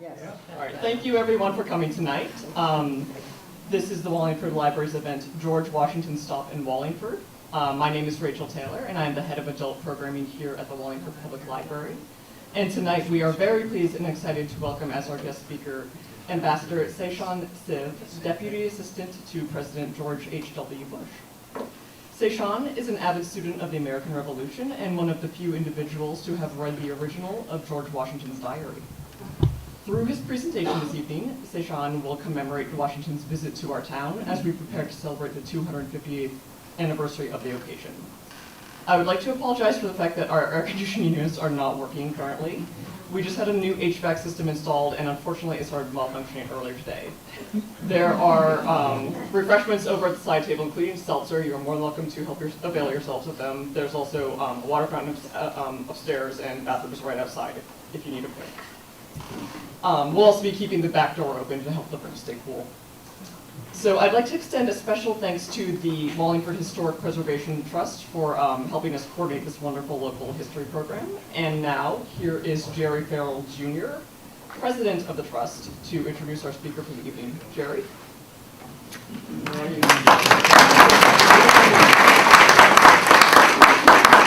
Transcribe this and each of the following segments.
Yes. All right, thank you everyone for coming tonight. This is the Wallingford Library's event, George Washington Stop in Wallingford. My name is Rachel Taylor, and I am the head of adult programming here at the Wallingford Public Library. And tonight we are very pleased and excited to welcome as our guest speaker, Ambassador Sichan Siv, Deputy Assistant to President George H.W. Bush. Sichan is an avid student of the American Revolution and one of the few individuals to have read the original of George Washington's diary. Through his presentation this evening, Sichan will commemorate Washington's visit to our town as we prepare to celebrate the 258th anniversary of the occasion. I would like to apologize for the fact that our air conditioning units are not working currently. We just had a new HVAC system installed, and unfortunately it started malfunctioning earlier today. There are refreshments over at the side table, including seltzer. You're more than welcome to avail yourselves of them. There's also a water fountain upstairs and bathrooms right outside if you need a break. We'll also be keeping the back door open to help the room stay cool. So I'd like to extend a special thanks to the Wallingford Historic Preservation Trust for helping us coordinate this wonderful local history program. And now, here is Jerry Farrell Jr., President of the Trust, to introduce our speaker for the evening. Jerry?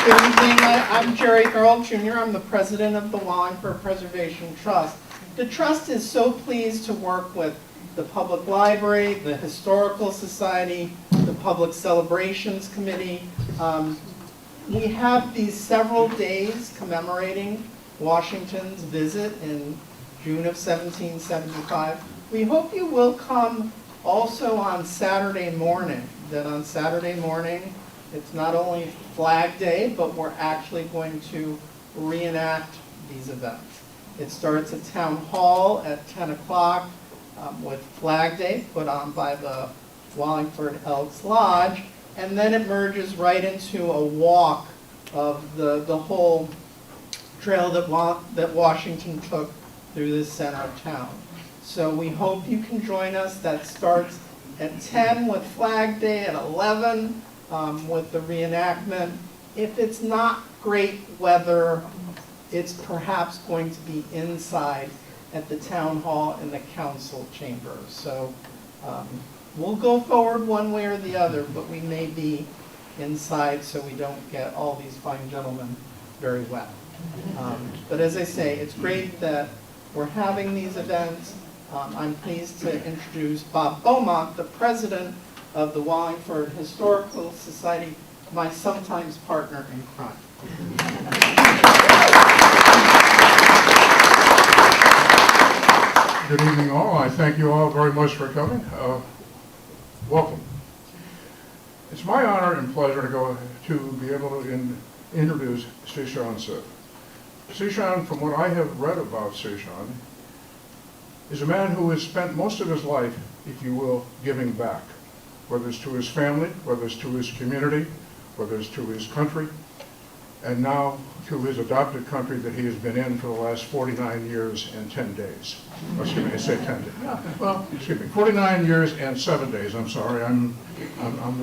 Good evening. I'm Jerry Farrell Jr. I'm the President of the Wallingford Preservation Trust. The Trust is so pleased to work with the Public Library, the Historical Society, the Public Celebrations Committee. We have these several days commemorating Washington's visit in June of 1775. We hope you will come also on Saturday morning, that on Saturday morning it's not only Flag Day, but we're actually going to reenact these events. It starts at Town Hall at 10 o'clock. With Flag Day put on by the Wallingford Elks Lodge, and then it merges right into a walk of the whole trail that Washington took through the center of town. So we hope you can join us. That starts at 10 with Flag Day, at 11 with the reenactment. If it's not great weather, it's perhaps going to be inside at the town hall and the council chamber. So we'll go forward one way or the other, but we may be inside so we don't get all these fine gentlemen very wet. But as I say, it's great that we're having these events. I'm pleased to introduce Bob Beaumont, the president of the Wallingford Historical Society, my sometimes partner in crime. Good evening all. I thank you all very much for coming. Welcome. It's my honor and pleasure to be able to introduce Sichan Siv. Sichan, from what I have read about Sichan, is a man who has spent most of his life, if you will, giving back, whether it's to his family, whether it's to his community, whether it's to his country, and now to his adopted country that he has been in for the last 49 years and 10 days. Or excuse me, I say 10 days. Well, excuse me, 49 years and 7 days. I'm sorry, I'm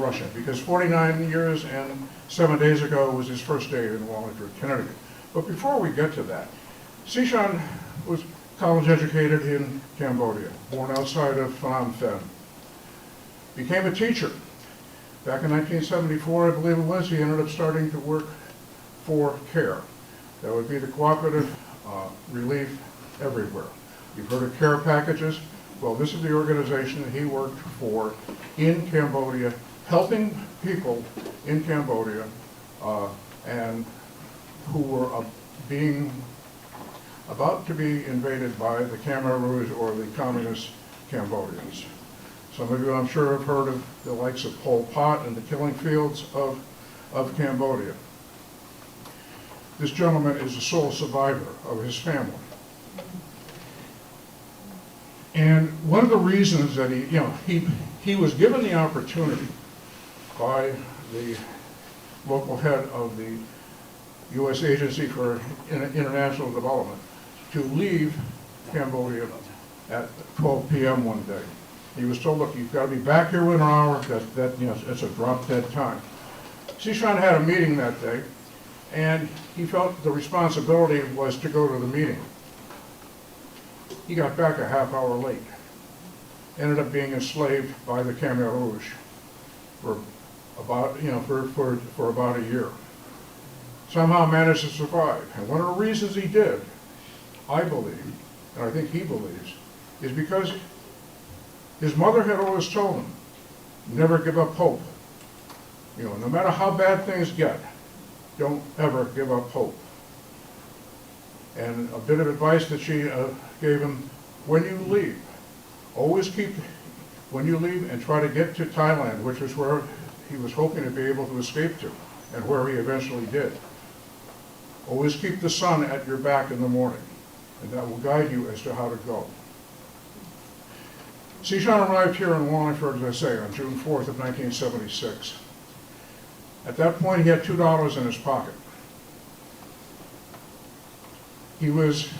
rushing, because 49 years and 7 days ago was his first day in Wallingford, Connecticut. But before we get to that, Sichan was college educated in Cambodia, born outside of Phnom Penh. Became a teacher. Back in 1974, I believe it was, he ended up starting to work for CARE. That would be the Cooperative Relief Everywhere. You've heard of CARE packages. Well, this is the organization that he worked for in Cambodia, helping people in Cambodia and who were about to be invaded by the Khmer Rouge or the communist Cambodians. Some of you, I'm sure, have heard of the likes of Pol Pot and the killing fields of Cambodia. This gentleman is the sole survivor of his family. And one of the reasons that he was given the opportunity by the local head of the U.S. Agency for International Development to leave Cambodia at 12 p.m. one day. He was told, look, you've got to be back here within an hour. It's a drop-dead time. Sichan had a meeting that day, and he felt the responsibility was to go to the meeting. He got back a half hour late. Ended up being enslaved by the Khmer Rouge for about, for about a year. Somehow managed to survive. And one of the reasons he did, I believe, and I think he believes, is because his mother had always told him, never give up hope. No matter how bad things get, don't ever give up hope. And a bit of advice that she gave him, when you leave, always when you leave and try to get to Thailand, which was where he was hoping to be able to escape to, and where he eventually did. Always keep the sun at your back in the morning, and that will guide you as to how to go. Sichan arrived here in Wallingford, as I say, on June 4th of 1976. At that point, he had $2 in his pocket. He was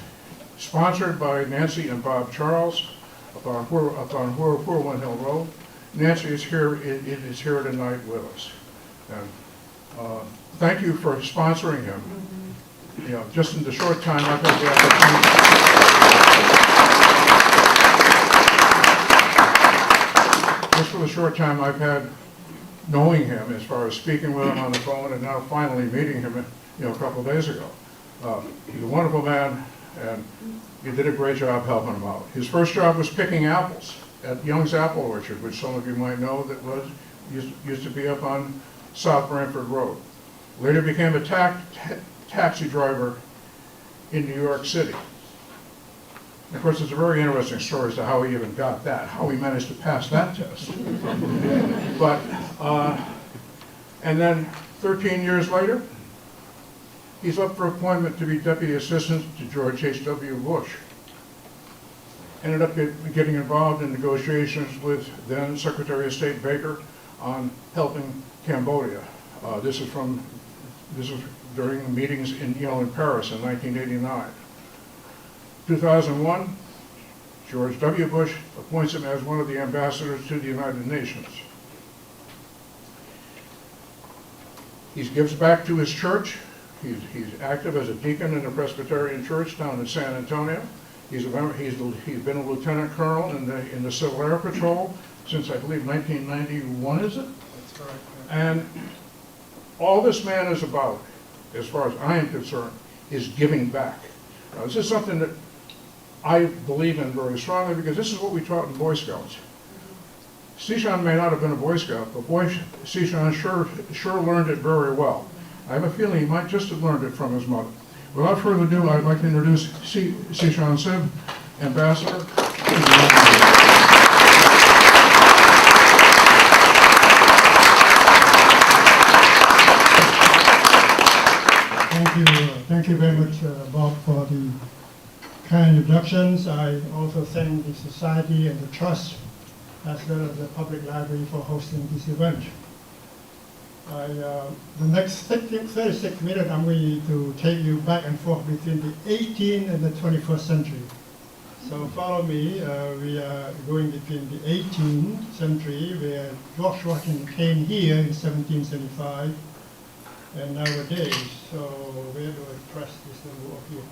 sponsored by Nancy and Bob Charles up on Whirlwind Hill Road. Nancy is here tonight with us. And thank you for sponsoring him. Just in the short time I've had the opportunity, just for the short time I've had knowing him, as far as speaking with him on the phone, and now finally meeting him, a couple of days ago. He's a wonderful man, and you did a great job helping him out. His first job was picking apples at Young's Apple Orchard, which some of you might know that used to be up on South Branford Road. Later became a taxi driver in New York City. And of course, it's a very interesting story as to how he even got that, how he managed to pass that test. But, and then 13 years later, he's up for appointment to be Deputy Assistant to George H.W. Bush. Ended up getting involved in negotiations with then Secretary of State Baker on helping Cambodia. This is during the meetings in Paris in 1989. 2001, George W. Bush appoints him as one of the ambassadors to the United Nations. He gives back to his church. He's active as a deacon in the Presbyterian Church down in San Antonio. He's been a lieutenant colonel in the Civil Air Patrol since, I believe, 1991, is it? That's correct. And all this man is about, as far as I am concerned, is giving back. Now, this is something that I believe in very strongly, because this is what we taught in Boy Scouts. Sichan may not have been a Boy Scout, but Sichan sure learned it very well. I have a feeling he might just have learned it from his mother. Without further ado, I'd like to introduce Sichan Siv, Ambassador. Thank you very much, Bob, for the kind introductions. I also thank the Society and the Trust, as well as the Public Library, for hosting this event. The next 36 minutes, I'm going to take you back and forth between the 18th and the 21st century. So follow me. We are going between the 18th century, where George Washington came here in 1775, and nowadays. So where do I press this number up here?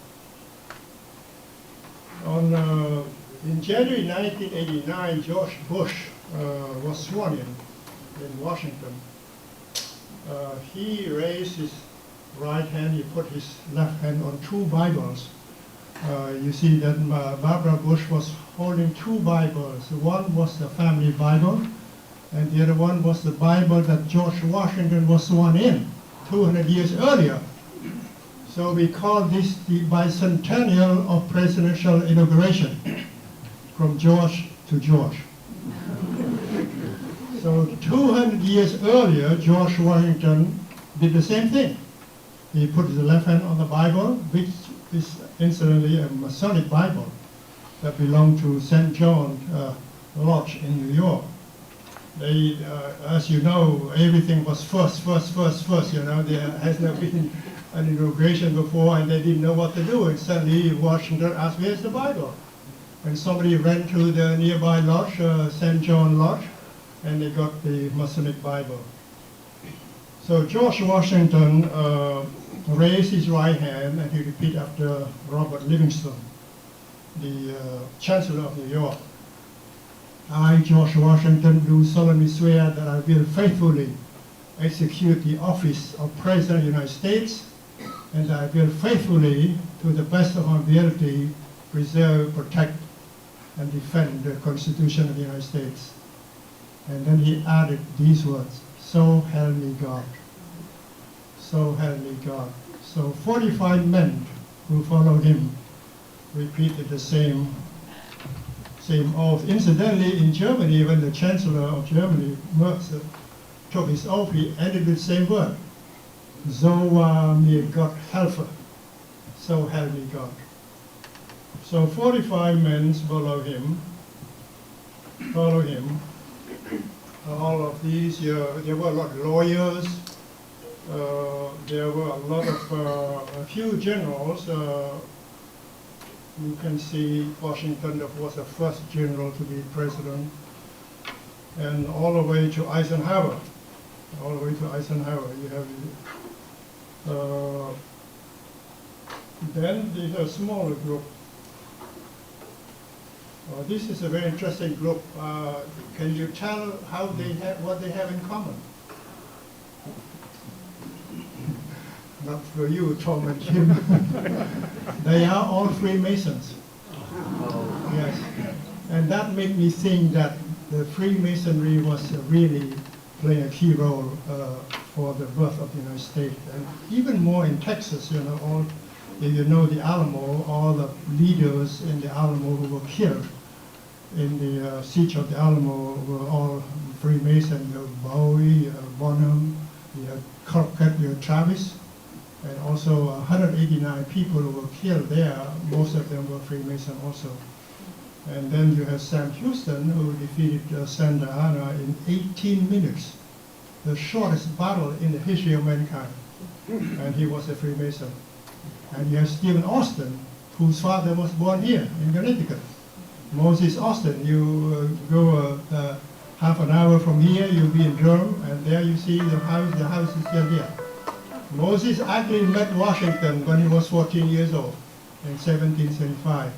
In January 1989, George Bush was sworn in Washington. He raised his right hand, he put his left hand on two Bibles. You see that Barbara Bush was holding two Bibles. One was the family Bible, and the other one was the Bible that George Washington was sworn in 200 years earlier. So we call this the bicentennial of presidential inauguration, from George to George. So 200 years earlier, George Washington did the same thing. He put his left hand on the Bible, which is incidentally a Masonic Bible that belonged to St. John Lodge in New York. They, as you know, everything was first. There has never been an inauguration before, and they didn't know what to do. And suddenly Washington asked, "Where's the Bible?" And somebody ran to the nearby lodge, St. John Lodge, and they got the Masonic Bible. So George Washington raised his right hand, and he repeated after Robert Livingston. the Chancellor of New York. I, George Washington, do solemnly swear that I will faithfully execute the office of President of the United States, and that I will faithfully, to the best of my ability, preserve, protect, and defend the Constitution of the United States. And then he added these words, so help me God. So help me God. So 45 men who followed him repeated the same oath. Incidentally, in Germany, when the Chancellor of Germany, Merz, took his oath, he ended with the same word. So mir Gott helfe. So help me God. So 45 men follow him. All of these, there were a lot of lawyers. There were a lot of, a few generals. You can see Washington was the first general to be president, and all the way to Eisenhower. All the way to Eisenhower, you have. Then there's a smaller group. This is a very interesting group. Can you tell how they have, what they have in common? Not for you, Tom and Jim. They are all Freemasons. Yes. And that made me think that the Freemasonry was really playing a key role for the birth of the United States. And even more in Texas, you know, you know the Alamo, all the leaders in the Alamo who were killed in the siege of the Alamo were all Freemasons. You have Bowie, Bonham, you have Crockett, you have Travis. And also 189 people who were killed there, most of them were Freemason also. And then you have Sam Houston, who defeated Santa Anna in 18 minutes, the shortest battle in the history of mankind. And he was a Freemason. And you have Stephen Austin, whose father was born here in Connecticut. Moses Austin, you go half an hour from here, you'll be in Durham, and there you see the house is still there. Moses actually met Washington when he was 14 years old in 1775,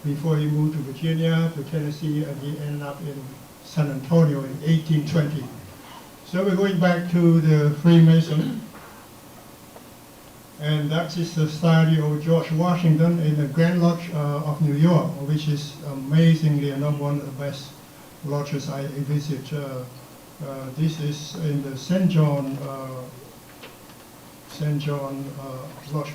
before he moved to Virginia, to Tennessee, and he ended up in San Antonio in 1820. So we're going back to the Freemason, and that is the Society of George Washington in the Grand Lodge of New York, which is amazingly one of the best lodges I visit. This is in the St. John Lodge.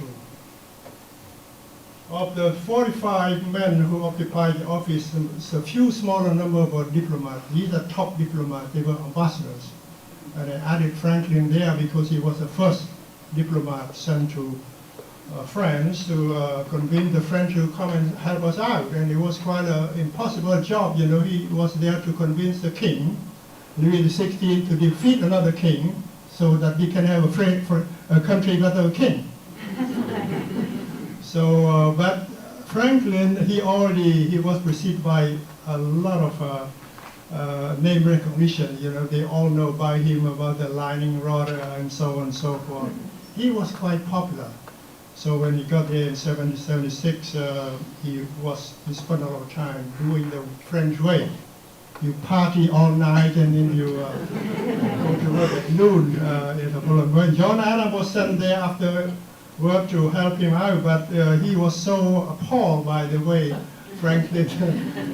Of the 45 men who occupied the office, a few smaller number were diplomats. These are top diplomats. They were ambassadors. And I added Franklin there because he was the first diplomat sent to France to convince the French to come and help us out. And it was quite an impossible job. You know, he was there to convince the king, Louis XVI, to defeat another king so that he can have a country without a king. So, but Franklin, he was preceded by a lot of name recognition. You know, they all know by him about the lightning rod and so on and so forth. He was quite popular. So when he got here in 1776, he spent a lot of time doing the French way. You party all night and then you go to work at noon in the following morning. John Adams was sent there after work to help him out, but he was so appalled by the way Franklin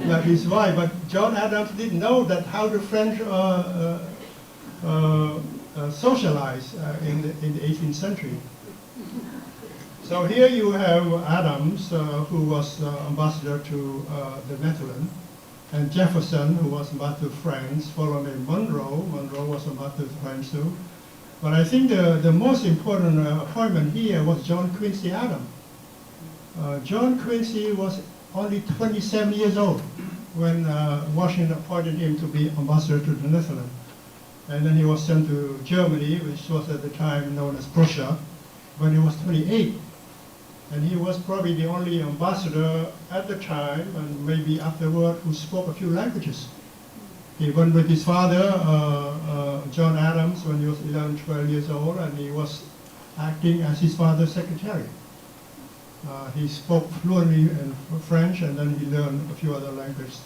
left his wife. But John Adams didn't know that how the French socialized in the 18th century. So here you have Adams, who was ambassador to the Netherlands, and Jefferson, who was ambassador to France, followed by Monroe. Monroe was ambassador to France too. But I think the most important appointment here was John Quincy Adams. John Quincy was only 27 years old when Washington appointed him to be ambassador to the Netherlands. And then he was sent to Germany, which was at the time known as Prussia, when he was 28. And he was probably the only ambassador at the time, and maybe afterward, who spoke a few languages. He went with his father, John Adams, when he was 11, 12 years old, and he was acting as his father's secretary. He spoke fluently in French, and then he learned a few other languages.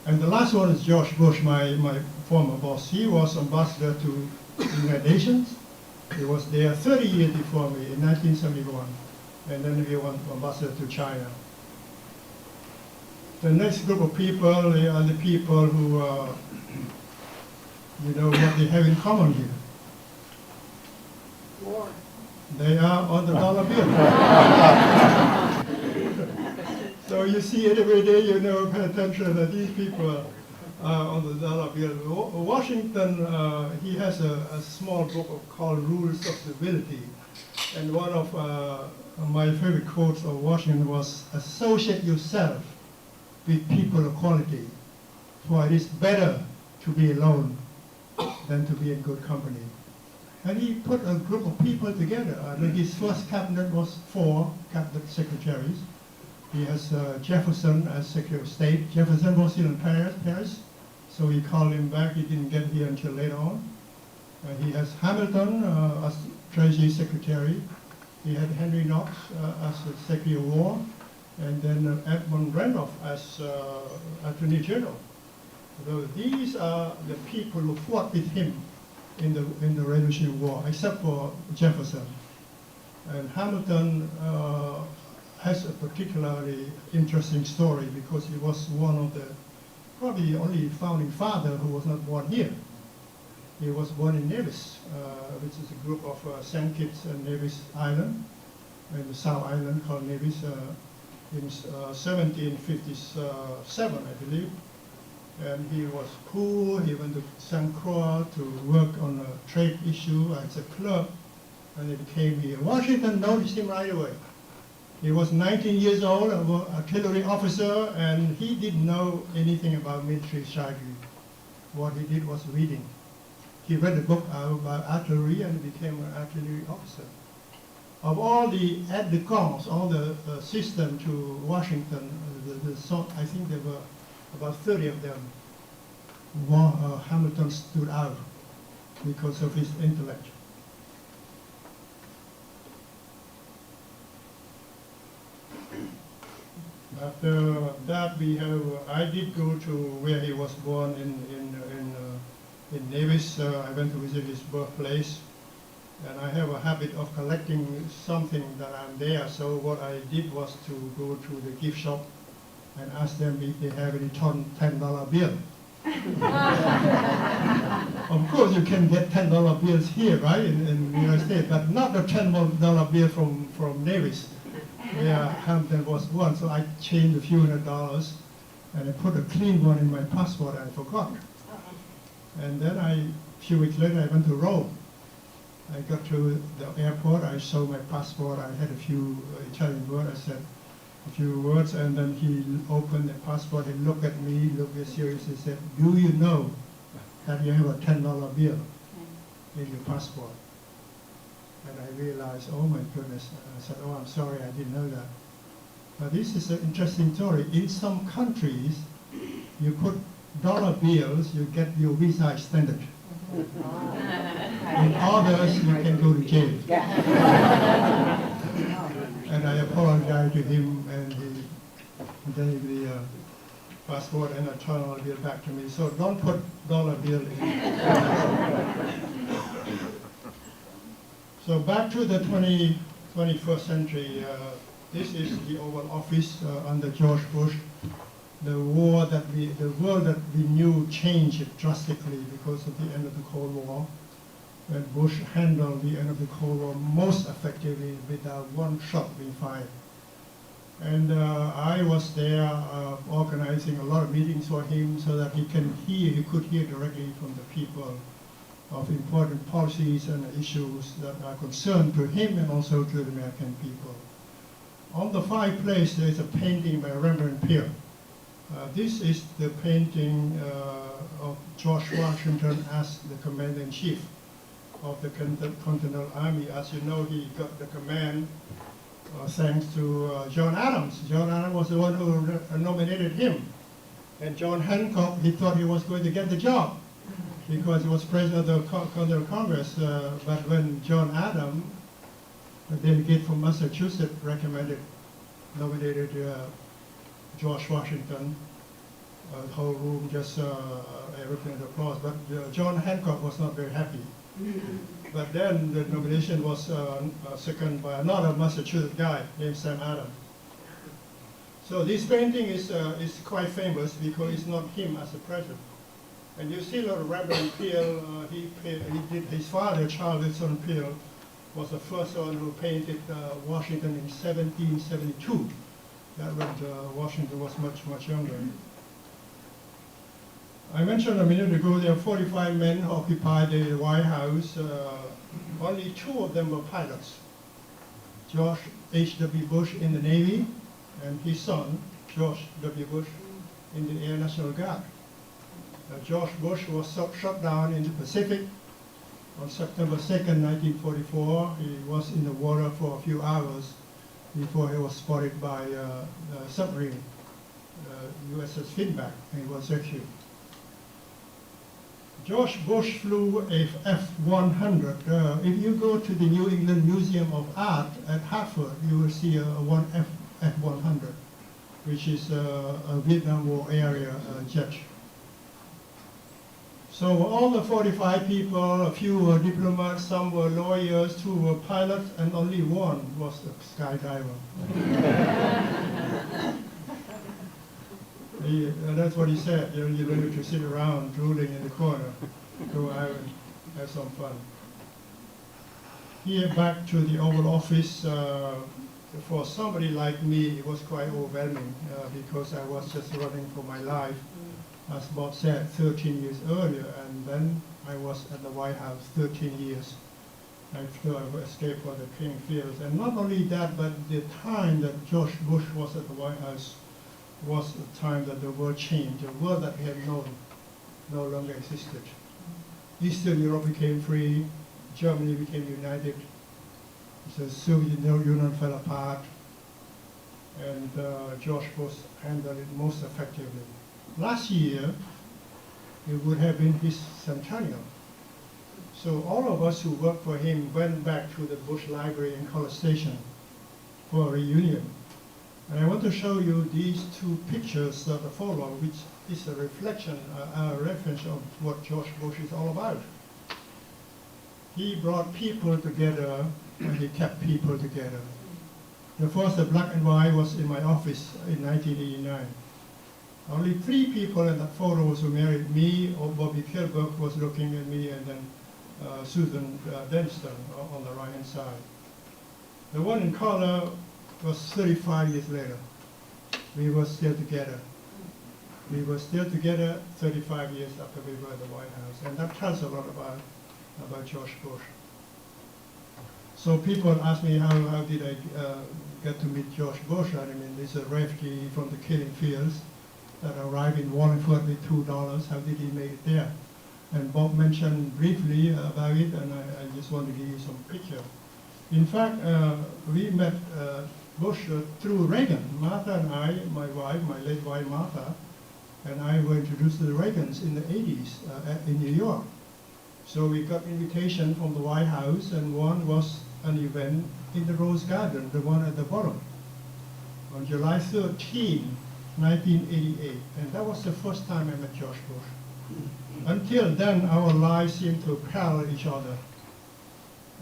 And the last one is George Bush, my former boss. He was ambassador to the United Nations. He was there 30 years before me in 1971, and then he was ambassador to China. The next group of people are the people who, you know what they have in common here. War. They are on the dollar bill. So you see it every day, you know, pay attention that these people are on the dollar bill. Washington, he has a small book called Rules of Civility. And one of my favorite quotes of Washington was, associate yourself with people of quality, for it is better to be alone than to be in good company. And he put a group of people together. His first cabinet was 4 cabinet secretaries. He has Jefferson as Secretary of State. Jefferson was still in Paris, so he called him back. He didn't get here until later on. He has Hamilton as Treasury Secretary. He had Henry Knox as the Secretary of War, and then Edmund Randolph as Attorney General. So these are the people who fought with him in the Revolutionary War, except for Jefferson. And Hamilton has a particularly interesting story because he was one of the probably only founding father who was not born here. He was born in Nevis, which is a group of St. Kitts and Nevis Island, in the South Island called Nevis, in 1757, I believe. And he was poor. He went to St. Croix to work on a trade issue as a clerk, and he became here. Washington noticed him right away. He was 19 years old, an artillery officer, and he didn't know anything about military strategy. What he did was reading. He read a book about artillery and became an artillery officer. Of all the aides-de-camp, all the system to Washington, I think there were about 30 of them. Hamilton stood out because of his intellect. After that, I did go to where he was born in Nevis. I went to visit his birthplace, and I have a habit of collecting something that I'm there. So what I did was to go to the gift shop and ask them if they have any $10 bill. Of course, you can get $10 bills here, right, in the United States, but not the $10 bill from Nevis, where Hampton was born. So I changed a few $100s, and I put a clean one in my passport, and I forgot. And then a few weeks later, I went to Rome. I got to the airport, I showed my passport, I had a few Italian words, I said a few words, and then he opened the passport, he looked at me, looked at serious, he said, do you know that you have a $10 bill in your passport? And I realized, oh my goodness, I said, oh, I'm sorry, I didn't know that. But this is an interesting story. In some countries, you put dollar bills, you get your visa extended. In others, you can go to jail. And I apologized to him, and he gave the passport and a $10 bill back to me. So don't put dollar bill in. So back to the 21st century. This is the Oval Office under George Bush. The world that we knew changed drastically because of the end of the Cold War. And Bush handled the end of the Cold War most effectively without one shot being fired. And I was there organizing a lot of meetings for him so that he could hear directly from the people of important policies and issues that are concerned to him and also to the American people. On the fireplace, there is a painting by Rembrandt Peale. This is the painting of George Washington as the commander-in-chief of the Continental Army. As you know, he got the command thanks to John Adams. John Adams was the one who nominated him. And John Hancock, he thought he was going to get the job because he was president of the Continental Congress. But when John Adams, the delegate from Massachusetts, recommended nominated George Washington. The whole room just erupted in applause. But John Hancock was not very happy. But then the nomination was seconded by another Massachusetts guy named Sam Adams. So this painting is quite famous because it's not him as a president. And you see Lord Reverend Peel, he did his father, Charles Wilson Peel, was the first one who painted Washington in 1772. That when Washington was much, much younger. I mentioned a minute ago there are 45 men who occupied the White House. Only 2 of them were pilots. George H.W. Bush in the Navy and his son, George W. Bush, in the Air National Guard. George Bush was shot down in the Pacific on September 2nd, 1944. He was in the water for a few hours before he was spotted by a submarine, USS Finback, and he was rescued. George Bush flew a F-100. If you go to the New England Museum of Art at Hartford, you will see a F-100, which is a Vietnam War area jet. So all the 45 people, a few were diplomats, some were lawyers, 2 were pilots, and only 1 was a skydiver. That's what he said. You don't need to sit around drooling in the corner. Go out and have some fun. Here back to the Oval Office. For somebody like me, it was quite overwhelming because I was just running for my life. As Bob said, 13 years earlier, and then I was at the White House 13 years after I escaped from the killing fields. And not only that, but the time that George Bush was at the White House was the time that the world changed. The world that we had known no longer existed. Eastern Europe became free, Germany became united, the Soviet Union fell apart, and George Bush handled it most effectively. Last year, it would have been his centennial. So all of us who worked for him went back to the Bush Library in College Station for a reunion. And I want to show you these 2 pictures that follow, which is a reflection, a reference of what George Bush is all about. He brought people together, and he kept people together. The first, the black and white, was in my office in 1989. Only 3 people in that photos who married me, or Bobby Kilberg was looking at me, and then Susan Denston on the right-hand side. The one in color was 35 years later. We were still together. We were still together 35 years after we were at the White House, and that tells a lot about George Bush. So people ask me how did I get to meet George Bush. I mean, he's a refugee from the killing fields that arrived in Wallingford with $2. How did he make it there? And Bob mentioned briefly about it, and I just want to give you some picture. In fact, we met Bush through Reagan. Martha and I, my wife, my late wife Martha, and I were introduced to the Reagans in the 80s in New York. So we got invitation from the White House, and one was an event in the Rose Garden, the one at the bottom, on July 13, 1988. And that was the first time I met George Bush. Until then, our lives seemed to parallel each other.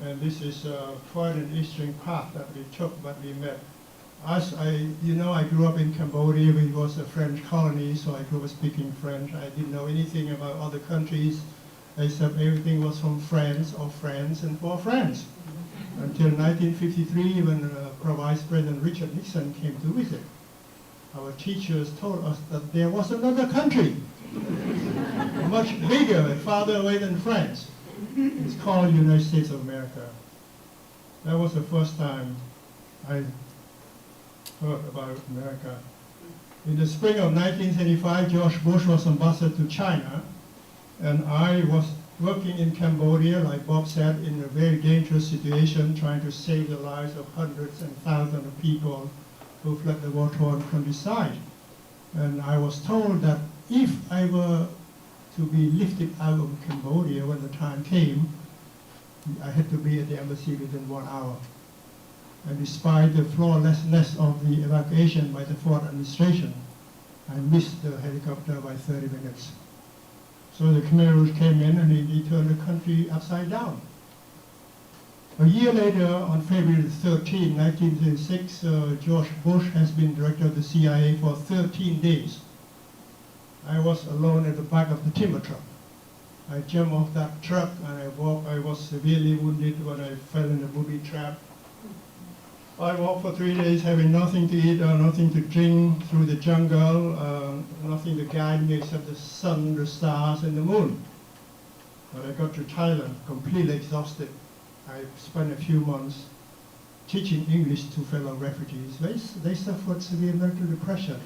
And this is quite an interesting path that we took, but we met. I grew up in Cambodia, which was a French colony, so I grew up speaking French. I didn't know anything about other countries, except everything was from France, of France, and for France. Until 1953, when Vice President Richard Nixon came to visit. Our teachers told us that there was another country, much bigger and farther away than France. It's called United States of America. That was the first time I heard about America. In the spring of 1975, George Bush was ambassador to China, and I was working in Cambodia, like Bob said, in a very dangerous situation, trying to save the lives of hundreds and thousands of people who fled the war-torn countryside. And I was told that if I were to be lifted out of Cambodia when the time came, I had to be at the embassy within 1 hour. And despite the flawlessness of the evacuation by the Ford administration, I missed the helicopter by 30 minutes. So the Khmer Rouge came in and he turned the country upside down. A year later, on February 13, 1936, George Bush has been director of the CIA for 13 days. I was alone at the back of the timber truck. I jumped off that truck and I walked. I was severely wounded when I fell in the booby trap. I walked for 3 days having nothing to eat or nothing to drink through the jungle, nothing to guide me except the sun, the stars, and the moon. When I got to Thailand, completely exhausted, I spent a few months teaching English to fellow refugees. They suffered severe mental depression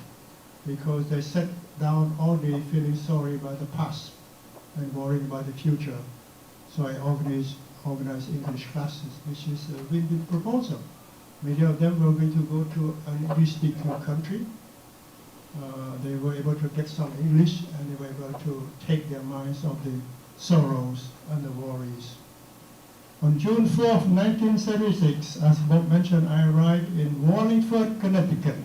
because they sat down all day feeling sorry about the past and worrying about the future. So I organized English classes, which is a win-win proposal. Many of them were going to go to an English-speaking country. They were able to get some English, and they were able to take their minds off the sorrows and the worries. On June 4th, 1976, as Bob mentioned, I arrived in Wallingford, Connecticut,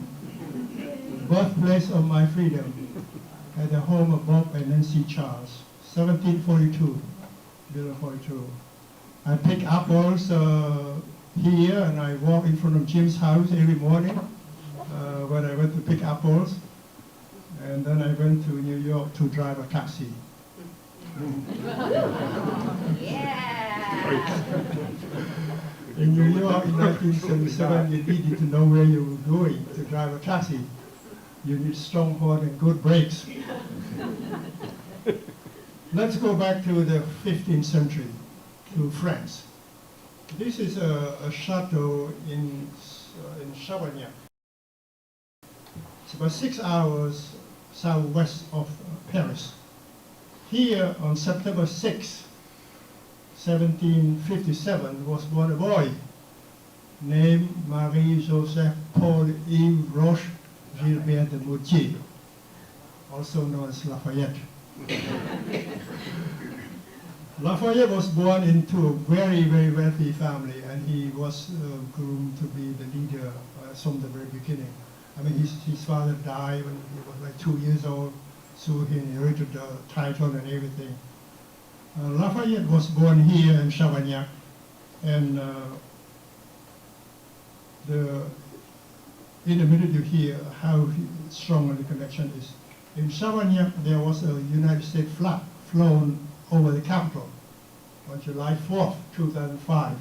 birthplace of my freedom, at the home of Bob and Nancy Charles, 1742, 42. I pick apples here, and I walk in front of Jim's house every morning when I went to pick apples. And then I went to New York to drive a taxi. In New York in 1977, you needed to know where you were going to drive a taxi. You need strong horn and good brakes. Let's go back to the 15th century, to France. This is a chateau in Chavagnac. It's about 6 hours southwest of Paris. Here on September 6, 1757, was born a boy named Marie-Joseph Paul-Yves Roche Gilbert de Moutier, also known as Lafayette. Lafayette was born into a very, very wealthy family, and he was groomed to be the leader from the very beginning. I mean, his father died when he was like 2 years old, so he inherited the title and everything. Lafayette was born here in Chavagnac, and in a minute you hear how strong the connection is. In Chavagnac, there was a United States flag flown over the Capitol on July 4th, 2005.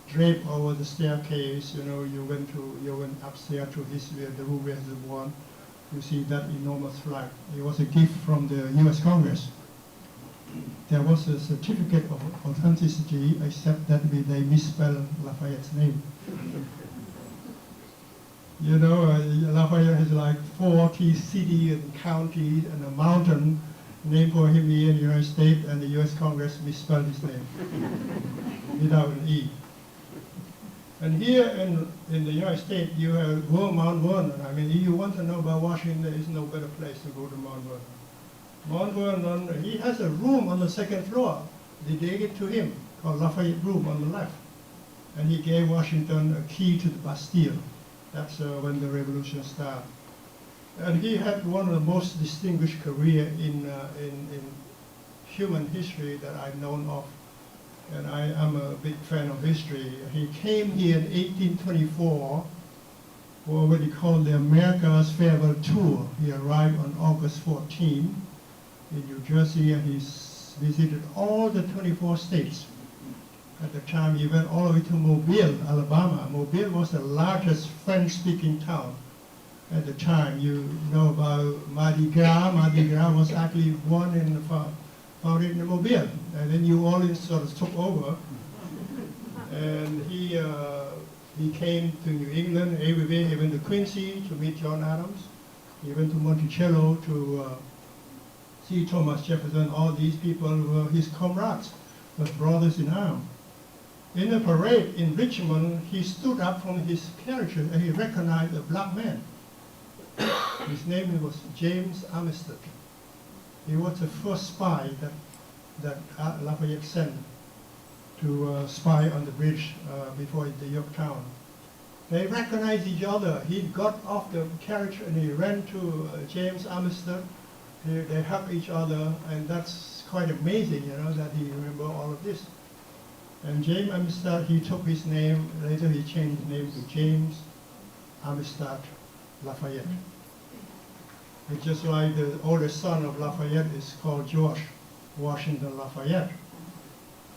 Draped over the staircase, you know, you went upstairs to the room where he was born. You see that enormous flag. It was a gift from the U.S. Congress. There was a certificate of authenticity, except that they misspelled Lafayette's name. You know, Lafayette has like 40 cities and counties and a mountain named for him here in the United States, and the U.S. Congress misspelled his name without an E. And here in the United States, you have Mount Vernon. I mean, if you want to know about Washington, there is no better place to go to Mount Vernon. Mount Vernon, he has a room on the second floor. They gave it to him, called Lafayette Room on the left. And he gave Washington a key to the Bastille. That's when the revolution started. And he had one of the most distinguished careers in human history that I've known of. And I am a big fan of history. He came here in 1824 for what he called the America's Farewell Tour. He arrived on August 14 in New Jersey, and he visited all the 24 states. At the time, he went all the way to Mobile, Alabama. Mobile was the largest French-speaking town at the time. You know about Mardi Gras. Mardi Gras was actually born in founded in Mobile, and then New Orleans sort of took over. And he came to New England everywhere. He went to Quincy to meet John Adams. He went to Monticello to see Thomas Jefferson. All these people were his comrades, but brothers in arms. In a parade in Richmond, he stood up from his carriage and he recognized a black man. His name was James Armistead. He was the first spy that Lafayette sent to spy on the British before the Yorktown They recognized each other. He got off the carriage and he ran to James Armistead. They hugged each other, and that's quite amazing, you know, that he remembered all of this. And James Armistead, he took his name, later he changed his name to James Armistead Lafayette. It's just like the oldest son of Lafayette is called George Washington Lafayette.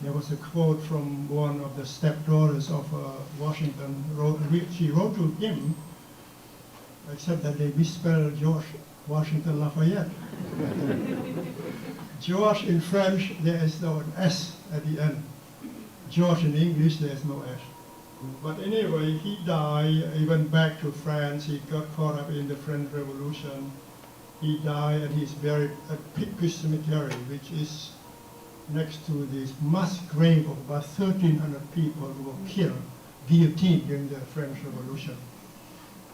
There was a quote from one of the stepdaughters of Washington. She wrote to him, except that they misspelled George Washington Lafayette. George in French, there is no S at the end. George in English, there is no S. But anyway, he died. He went back to France. He got caught up in the French Revolution. He died, and he's buried at Picpus Cemetery, which is next to this mass grave of about 1,300 people who were killed, guillotined during the French Revolution.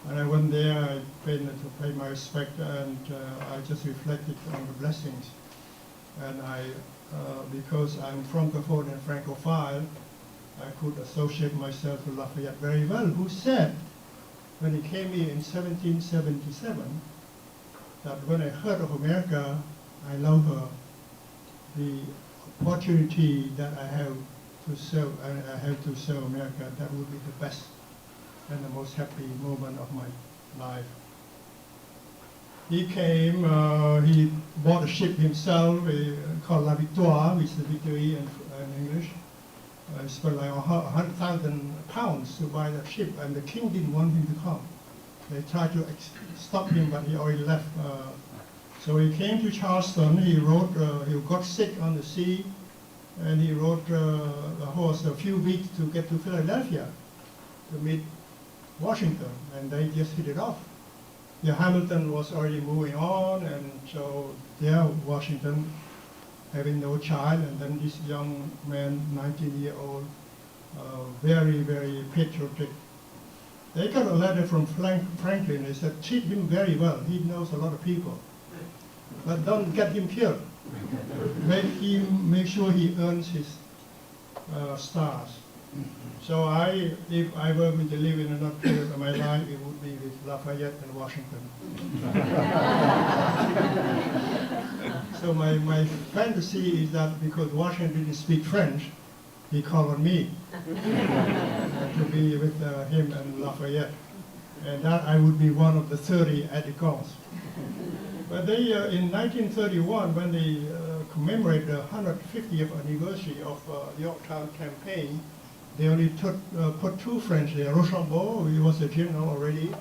And I went there, I paid my respect, and I just reflected on the blessings. And because I'm Francophone and Francophile, I could associate myself with Lafayette very well, who said, when he came here in 1777, that when I heard of America, I love her. The opportunity that I have to serve America, that would be the best and the most happy moment of my life. He came, he bought a ship himself called La Victoire, which is the Victory in English. He spent like 100,000 pounds to buy that ship, and the king didn't want him to come. They tried to stop him, but he already left. So he came to Charleston. He wrote, he got sick on the sea, and he rode the horse a few weeks to get to Philadelphia to meet Washington, and they just hit it off. Yeah, Hamilton was already moving on, and so Washington having no child, and then this young man, 19-year-old, very, very patriotic. They got a letter from Franklin. They said, treat him very well. He knows a lot of people, but don't get him killed. Make sure he earns his stars. So if I were to live in another period of my life, it would be with Lafayette and Washington. So my fantasy is that because Washington didn't speak French, he called on me to be with him and Lafayette. And that I would be one of the 30 aide-de-camps. But they, in 1931, when they commemorate the 150th anniversary of the Yorktown campaign, they only put two French there. Rochambeau, he was a general already,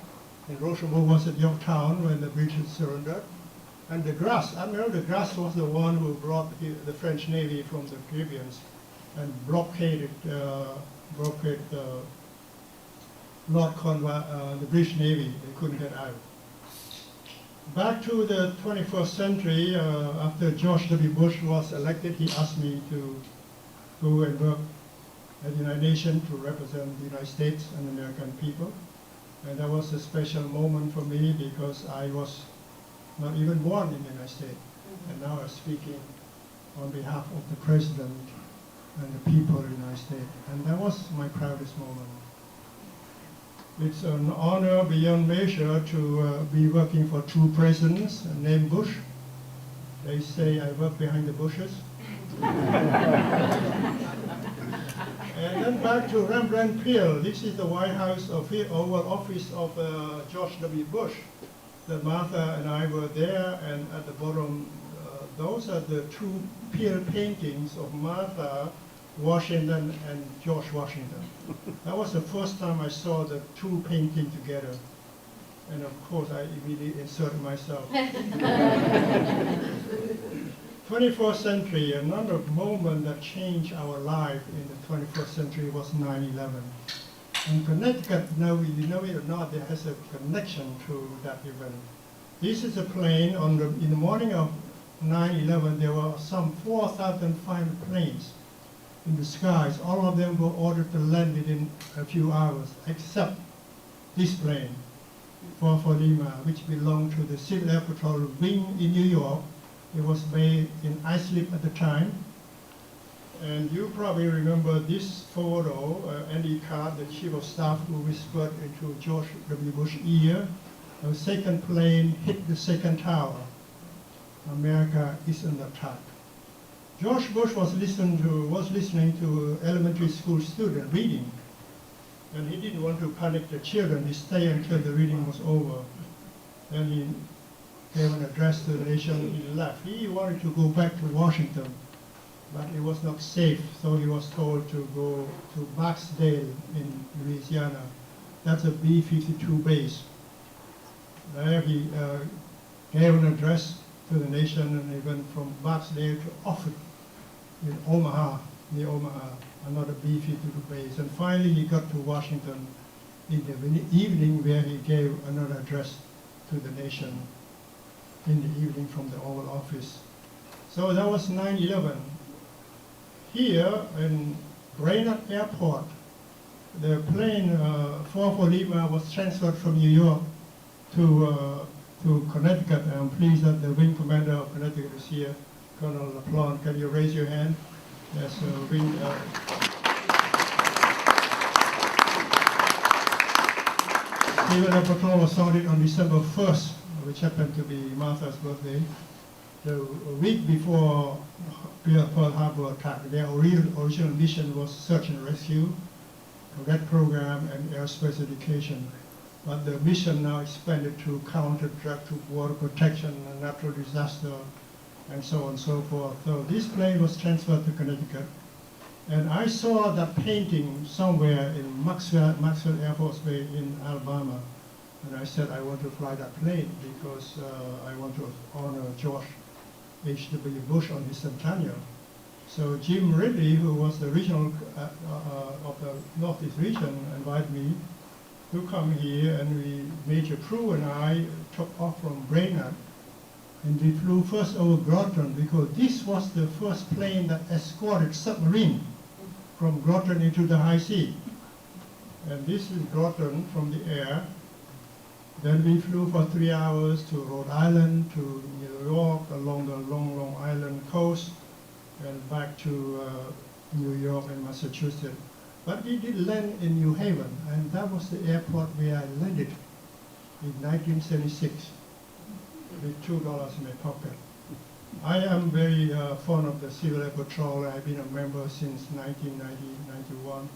and Rochambeau was at Yorktown when the British surrendered. And de Grasse, Admiral de Grasse was the one who brought the French Navy from the Caribbean and blockaded Lord Cornwall, the British Navy. They couldn't get out. Back to the 21st century, after George W. Bush was elected, he asked me to go and work at the United Nations to represent the United States and the American people. And that was a special moment for me because I was not even born in the United States. And now I'm speaking on behalf of the President and the people of the United States. And that was my proudest moment. It's an honor beyond measure to be working for two presidents named Bush. They say I work behind the bushes. And then back to Rembrandt Peale. This is the White House Oval Office of George W. Bush. That Martha and I were there, and at the bottom, those are the two Peale paintings of Martha Washington and George Washington. That was the first time I saw the two paintings together. And of course, I immediately inserted myself. 21st century, another moment that changed our life in the 21st century was 9/11. In Connecticut, now you know it or not, there has a connection to that event. This is a plane in the morning of 9/11, there were some 4,500 planes in the skies. All of them were ordered to land within a few hours, except this plane, 44 Lima, which belonged to the Civil Air Patrol wing in New York. It was made in Islip at the time. And you probably remember this photo, Andy Carr, the chief of staff, who whispered into George W. Bush's ear, a second plane hit the second tower. America is under attack. George Bush was listening to elementary school students reading, and he didn't want to panic the children. He stayed until the reading was over. Then he gave an address to the nation. He left. He wanted to go back to Washington, but it was not safe, so he was told to go to Barksdale in Louisiana. That's a B-52 base. There he gave an address to the nation, and he went from Barksdale to Offutt in Omaha, near Omaha, another B-52 base. And finally he got to Washington in the evening, where he gave another address to the nation in the evening from the Oval Office. So that was 9/11. Here in Brainerd Airport, the plane 440 Lima was transferred from New York to Connecticut. I'm pleased that the wing commander of Connecticut is here, Colonel LaPlante. Can you raise your hand? Yes, wing. Naval Air Patrol was started on December 1st, which happened to be Martha's birthday. The week before Pearl Harbor attack, their original mission was search and rescue, cadet program, and airspace education. But the mission now expanded to counter drug, to water protection, and natural disaster, and so on and so forth. So this plane was transferred to Connecticut. And I saw that painting somewhere in Maxwell Air Force Base in Alabama. And I said, I want to fly that plane because I want to honor George H.W. Bush on his centennial. So Jim Ridley, who was the regional of the Northeast region, invited me to come here, and Major Prue and I took off from Brainerd, and we flew first over Groton, because this was the first plane that escorted submarine from Groton into the high sea. And this is Groton from the air. Then we flew for 3 hours to Rhode Island, to New York, along the Long Island coast, and back to New York and Massachusetts. But we did land in New Haven, and that was the airport where I landed in 1976 with $2 in my pocket. I am very fond of the Civil Air Patrol. I've been a member since 1991.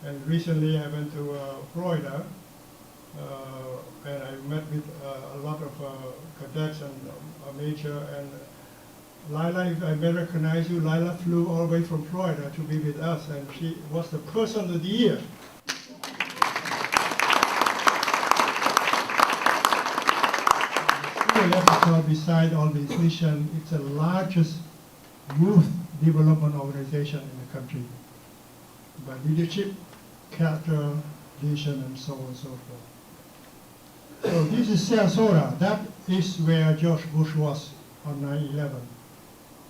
And recently I went to Florida, and I met with a lot of cadets and a major. And Lila, if I may recognize you, Lila flew all the way from Florida to be with us, and she was the person of the year. Beside all these missions, it's the largest youth development organization in the country, by leadership, character, vision, and so on and so forth. So this is Sarasota. That is where George Bush was on 9/11.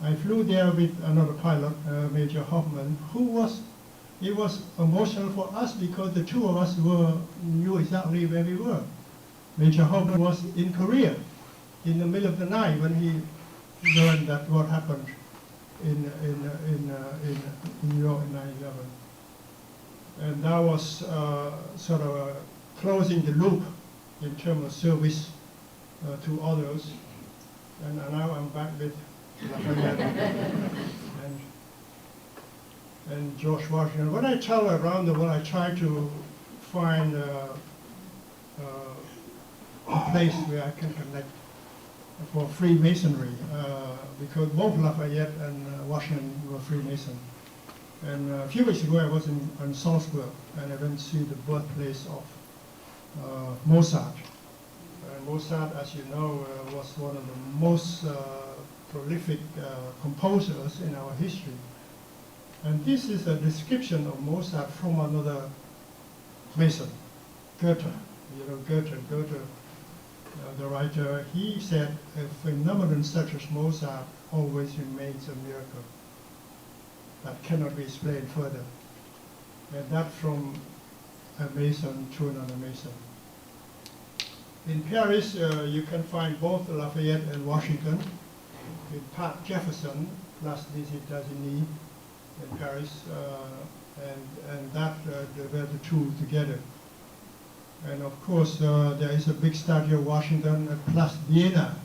I flew there with another pilot, Major Hoffman, it was emotional for us because the two of us knew exactly where we were. Major Hoffman was in Korea in the middle of the night when he learned that what happened in New York in 9/11. And that was sort of closing the loop in terms of service to others. And now I'm back with Lafayette and George Washington. When I travel around the world, I try to find a place where I can connect for Freemasonry, because both Lafayette and Washington were Freemason. And a few weeks ago I was in Salzburg, and I went to see the birthplace of Mozart. And Mozart, as you know, was one of the most prolific composers in our history. And this is a description of Mozart from another Mason, Goethe. You know, Goethe, the writer, he said, a phenomenon such as Mozart always remains a miracle that cannot be explained further. And that from a Mason to another Mason. In Paris, you can find both Lafayette and Washington, with Park Jefferson, Place des États-Unis, in Paris, and that they were the two together. And of course, there is a big statue of Washington at Place Vienna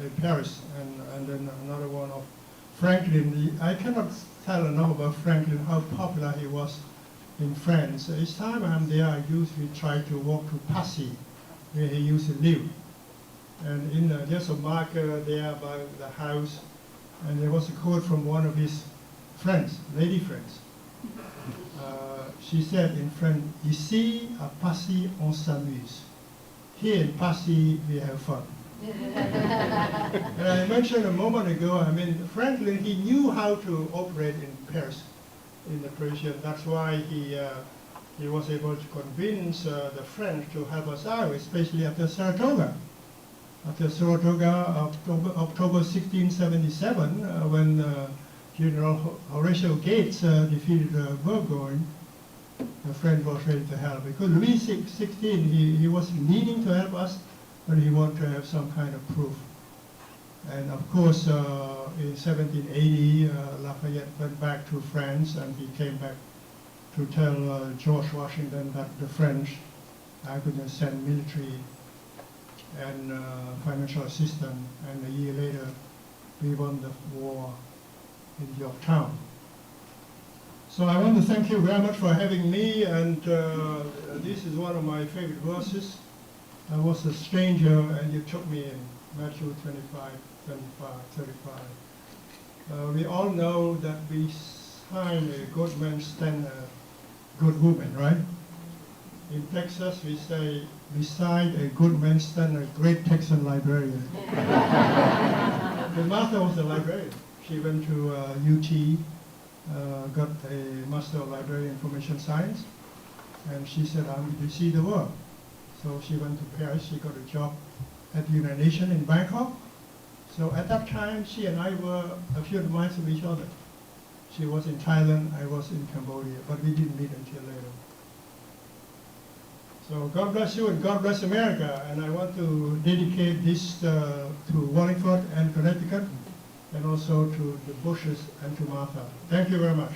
in Paris, and then another one of Franklin. I cannot tell enough about Franklin, how popular he was in France. Each time I'm there, I usually try to walk to Passy, where he used to live. And in there's a marker there by the house, and there was a quote from one of his friends, lady friends. She said in French, "Ici, à Passy, on s'amuse." Here in Passy, we have fun. And I mentioned a moment ago, I mean, Franklin, he knew how to operate in Paris, in the Parisian. That's why he was able to convince the French to help us out, especially after Saratoga. After Saratoga, October 1677, when General Horatio Gates defeated Burgoyne, the French was ready to help. Because Louis XVI, he was needing to help us, but he wanted to have some kind of proof. And of course, in 1780, Lafayette went back to France, and he came back to tell George Washington that the French are going to send military and financial assistance, and a year later, we won the war in Yorktown. So I want to thank you very much for having me, and this is one of my favorite verses. I was a stranger, and you took me in. Matthew 25, 35. We all know that behind a good man stand a good woman, right? In Texas, we say, beside a good man stand a great Texan librarian. Martha was a librarian. She went to UT, got a Master of Library Information Science, and she said, I'm going to see the world. So she went to Paris. She got a job at the United Nations in Bangkok. So at that time, she and I were a few miles of each other. She was in Thailand, I was in Cambodia, but we didn't meet until later. So God bless you and God bless America. And I want to dedicate this to Wallingford and Connecticut, and also to the Bushes and to Martha. Thank you very much.